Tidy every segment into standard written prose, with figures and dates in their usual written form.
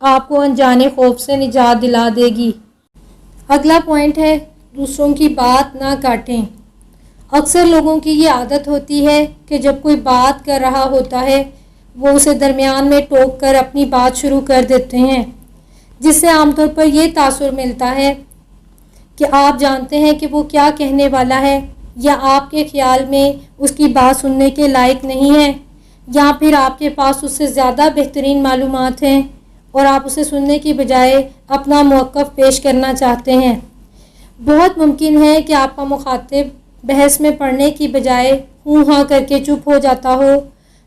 آپ کو انجانے خوف سے نجات دلا دے گی۔ اگلا پوائنٹ ہے دوسروں کی بات نہ کاٹیں۔ اکثر لوگوں کی یہ عادت ہوتی ہے کہ جب کوئی بات کر رہا ہوتا ہے وہ اسے درمیان میں ٹوک کر اپنی بات شروع کر دیتے ہیں، جس سے عام طور پر یہ تاثر ملتا ہے کہ آپ جانتے ہیں کہ وہ کیا کہنے والا ہے، یا آپ کے خیال میں اس کی بات سننے کے لائق نہیں ہے، یا پھر آپ کے پاس اس سے زیادہ بہترین معلومات ہیں اور آپ اسے سننے کی بجائے اپنا موقف پیش کرنا چاہتے ہیں۔ بہت ممکن ہے کہ آپ کا مخاطب بحث میں پڑنے کی بجائے ہوں ہاں کر کے چپ ہو جاتا ہو،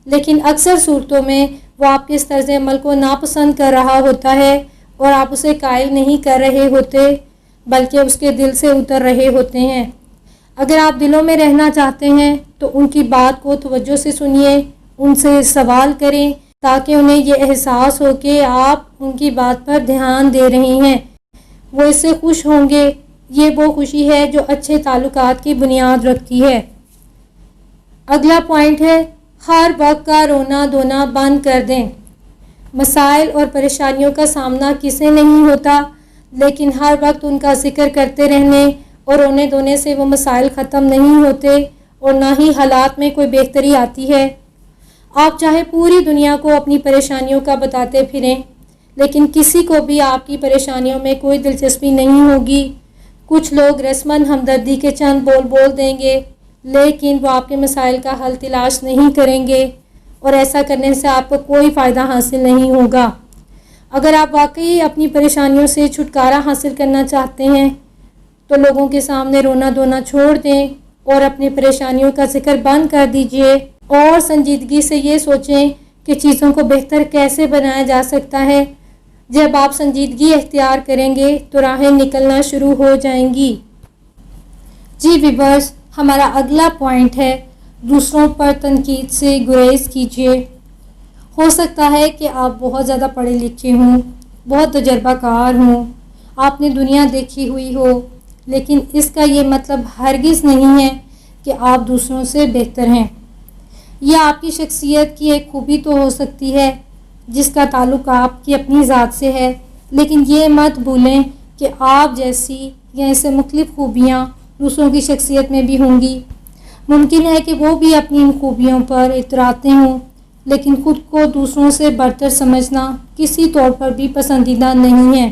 لیکن اکثر صورتوں میں وہ آپ کے اس طرز عمل کو ناپسند کر رہا ہوتا ہے اور آپ اسے قائل نہیں کر رہے ہوتے بلکہ اس کے دل سے اتر رہے ہوتے ہیں۔ اگر آپ دلوں میں رہنا چاہتے ہیں تو ان کی بات کو توجہ سے سنیے، ان سے سوال کریں تاکہ انہیں یہ احساس ہو کہ آپ ان کی بات پر دھیان دے رہے ہیں، وہ اس سے خوش ہوں گے۔ یہ وہ خوشی ہے جو اچھے تعلقات کی بنیاد رکھتی ہے۔ اگلا پوائنٹ ہے ہر وقت کا رونا دھونا بند کر دیں۔ مسائل اور پریشانیوں کا سامنا کسے نہیں ہوتا، لیکن ہر وقت ان کا ذکر کرتے رہنے اور رونے دھونے سے وہ مسائل ختم نہیں ہوتے اور نہ ہی حالات میں کوئی بہتری آتی ہے۔ آپ چاہے پوری دنیا کو اپنی پریشانیوں کا بتاتے پھریں، لیکن کسی کو بھی آپ کی پریشانیوں میں کوئی دلچسپی نہیں ہوگی۔ کچھ لوگ رسماً ہمدردی کے چند بول دیں گے، لیکن وہ آپ کے مسائل کا حل تلاش نہیں کریں گے، اور ایسا کرنے سے آپ کو کوئی فائدہ حاصل نہیں ہوگا۔ اگر آپ واقعی اپنی پریشانیوں سے چھٹکارا حاصل کرنا چاہتے ہیں تو لوگوں کے سامنے رونا دھونا چھوڑ دیں اور اپنی پریشانیوں کا ذکر بند کر دیجئے، اور سنجیدگی سے یہ سوچیں کہ چیزوں کو بہتر کیسے بنایا جا سکتا ہے۔ جب آپ سنجیدگی اختیار کریں گے تو راہیں نکلنا شروع ہو جائیں گی۔ جی ویورز، ہمارا اگلا پوائنٹ ہے دوسروں پر تنقید سے گریز کیجیے۔ ہو سکتا ہے کہ آپ بہت زیادہ پڑھے لکھے ہوں، بہت تجربہ کار ہوں، آپ نے دنیا دیکھی ہوئی ہو، لیکن اس کا یہ مطلب ہرگز نہیں ہے کہ آپ دوسروں سے بہتر ہیں۔ یہ آپ کی شخصیت کی ایک خوبی تو ہو سکتی ہے جس کا تعلق آپ کی اپنی ذات سے ہے، لیکن یہ مت بھولیں کہ آپ جیسی یا اس سے مختلف خوبیاں دوسروں کی شخصیت میں بھی ہوں گی۔ ممکن ہے کہ وہ بھی اپنی ان خوبیوں پر اتراتے ہوں، لیکن خود کو دوسروں سے برتر سمجھنا کسی طور پر بھی پسندیدہ نہیں ہے۔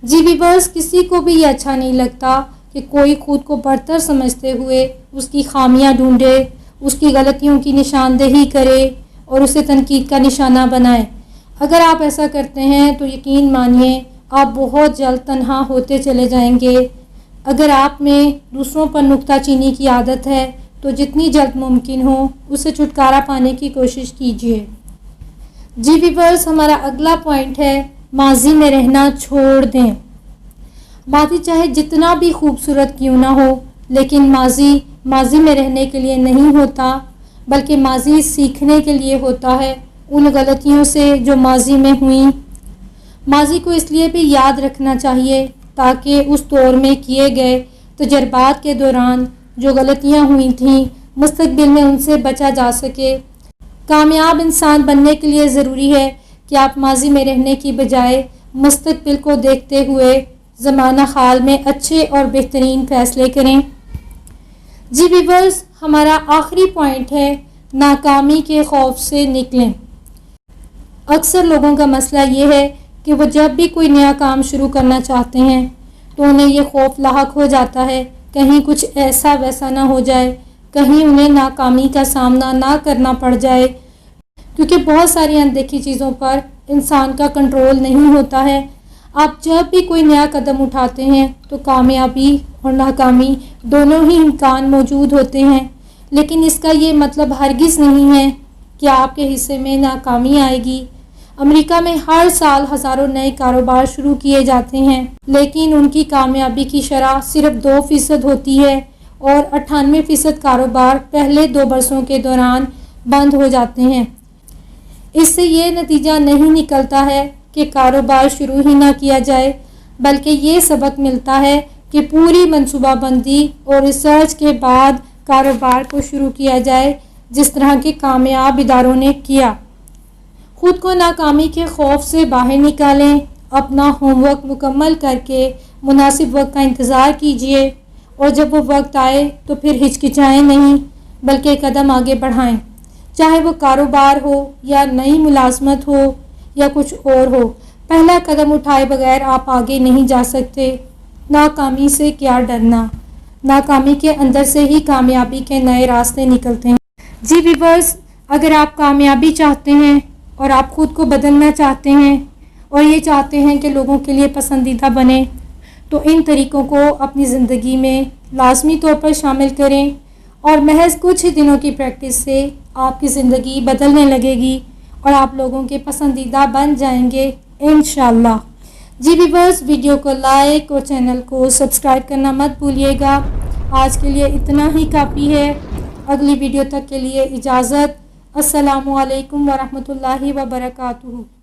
جی ویورز، کسی کو بھی یہ اچھا نہیں لگتا کہ کوئی خود کو برتر سمجھتے ہوئے اس کی خامیاں ڈھونڈے، اس کی غلطیوں کی نشاندہی کرے اور اسے تنقید کا نشانہ بنائے۔ اگر آپ ایسا کرتے ہیں تو یقین مانیے آپ بہت جلد تنہا ہوتے چلے جائیں گے۔ اگر آپ میں دوسروں پر نکتہ چینی کی عادت ہے تو جتنی جلد ممکن ہو اس سے چھٹکارا پانے کی کوشش کیجیے۔ جی ویورز، ہمارا اگلا پوائنٹ ہے ماضی میں رہنا چھوڑ دیں۔ ماضی چاہے جتنا بھی خوبصورت کیوں نہ ہو، لیکن ماضی میں رہنے کے لیے نہیں ہوتا، بلکہ ماضی سیکھنے کے لیے ہوتا ہے ان غلطیوں سے جو ماضی میں ہوئیں۔ ماضی کو اس لیے بھی یاد رکھنا چاہیے تاکہ اس دور میں کیے گئے تجربات کے دوران جو غلطیاں ہوئی تھیں مستقبل میں ان سے بچا جا سکے۔ کامیاب انسان بننے کے لیے ضروری ہے کہ آپ ماضی میں رہنے کی بجائے مستقبل کو دیکھتے ہوئے زمانہ حال میں اچھے اور بہترین فیصلے کریں۔ جی ویورز، ہمارا آخری پوائنٹ ہے ناکامی کے خوف سے نکلیں۔ اکثر لوگوں کا مسئلہ یہ ہے کہ وہ جب بھی کوئی نیا کام شروع کرنا چاہتے ہیں تو انہیں یہ خوف لاحق ہو جاتا ہے کہیں کچھ ایسا ویسا نہ ہو جائے، کہیں انہیں ناکامی کا سامنا نہ کرنا پڑ جائے، کیونکہ بہت ساری اندیکھی چیزوں پر انسان کا کنٹرول نہیں ہوتا ہے۔ آپ جب بھی کوئی نیا قدم اٹھاتے ہیں تو کامیابی اور ناکامی دونوں ہی امکان موجود ہوتے ہیں، لیکن اس کا یہ مطلب ہرگز نہیں ہے کہ آپ کے حصے میں ناکامی آئے گی۔ امریکہ میں ہر سال ہزاروں نئے کاروبار شروع کیے جاتے ہیں، لیکن ان کی کامیابی کی شرح صرف 2% ہوتی ہے اور 98% کاروبار پہلے 2 برسوں کے دوران بند ہو جاتے ہیں۔ اس سے یہ نتیجہ نہیں نکلتا ہے کہ کاروبار شروع ہی نہ کیا جائے، بلکہ یہ سبق ملتا ہے کہ پوری منصوبہ بندی اور ریسرچ کے بعد کاروبار کو شروع کیا جائے، جس طرح کے کامیاب اداروں نے کیا۔ خود کو ناکامی کے خوف سے باہر نکالیں، اپنا ہوم ورک مکمل کر کے مناسب وقت کا انتظار کیجیے، اور جب وہ وقت آئے تو پھر ہچکچائیں نہیں بلکہ قدم آگے بڑھائیں، چاہے وہ کاروبار ہو یا نئی ملازمت ہو یا کچھ اور ہو۔ پہلا قدم اٹھائے بغیر آپ آگے نہیں جا سکتے۔ ناکامی سے کیا ڈرنا، ناکامی کے اندر سے ہی کامیابی کے نئے راستے نکلتے ہیں۔ جی ویورز، اگر آپ کامیابی چاہتے ہیں اور آپ خود کو بدلنا چاہتے ہیں اور یہ چاہتے ہیں کہ لوگوں کے لیے پسندیدہ بنیں، تو ان طریقوں کو اپنی زندگی میں لازمی طور پر شامل کریں، اور محض کچھ ہی دنوں کی پریکٹس سے آپ کی زندگی بدلنے لگے گی اور آپ لوگوں کے پسندیدہ بن جائیں گے انشاءاللہ۔ جی ویورز، ویڈیو کو لائک اور چینل کو سبسکرائب کرنا مت بھولیے گا۔ آج کے لیے اتنا ہی کافی ہے۔ اگلی ویڈیو تک کے لیے اجازت۔ السلام علیکم ورحمۃ اللہ وبرکاتہ۔